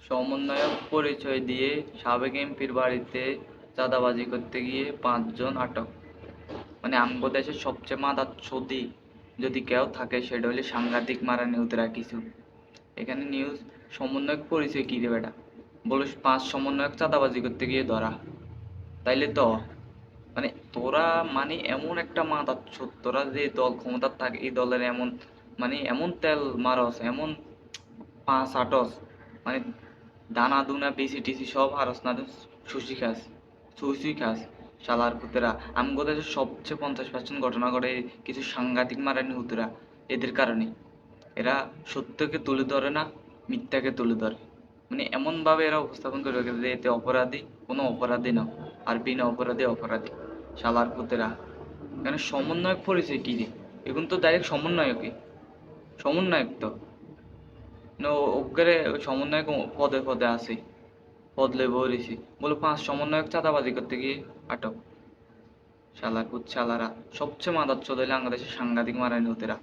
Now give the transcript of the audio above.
সমন্বয়ক পরিচয় দিয়ে সাবেক এমপির বাড়িতে চাঁদাবাজি করতে গিয়ে 5 জন আটক। মানে আমগো দেশের সবচেয়ে মাদাচ্ছদি যদি কেউ থাকে সেটা হলে সাংঘাতিক মারা নিউতেরা কিছু। এখানে নিউজ সমন্বয়ক পরিচয় কি রে বেটা, বলো 5 সমন্বয়ক চাঁদাবাজি করতে গিয়ে ধরা। তাইলে তো মানে তোরা মানে এমন একটা মাদাচ্ছদ, তোরা যে দল ক্ষমতার থাকে এই দলের এমন মানে এমন তেল মারস, এমন পাঁচ আটস, মানে দানা দুনা বেশি টিসি সব হারস না, সুশি খাস, সুইসুই খাস। শালার পুতেরা আমগো দেশের সবচেয়ে 50% ঘটনা ঘটে কিছু সাংঘাতিক মারানি হুতুরা এদের কারণে। এরা সত্যকে তুলে ধরে না, মিথ্যাকে তুলে ধরে। মানে এমন ভাবে এরা উপস্থাপন করে রেখেছে যে এতে অপরাধী কোনো অপরাধী না, আর বিনা অপরাধী অপরাধী। শালার পুতেরা এখানে সমন্বয়ক পরিচয় কি রে, এখন তো ডাইরেক্ট সমন্বয়কই, সমন্বয়ক তো না, ওকে সমন্বয়ক পদে পদে আছে, পদ লই বলেছি বলে 5 সমন্বয়ক চাঁদাবাজি করতে গিয়ে আটক। শালার পুত শালারা সবচেয়ে মাদাচ্ছদ হইলে বাংলাদেশের সাংঘাতিক মারানি হতেরা।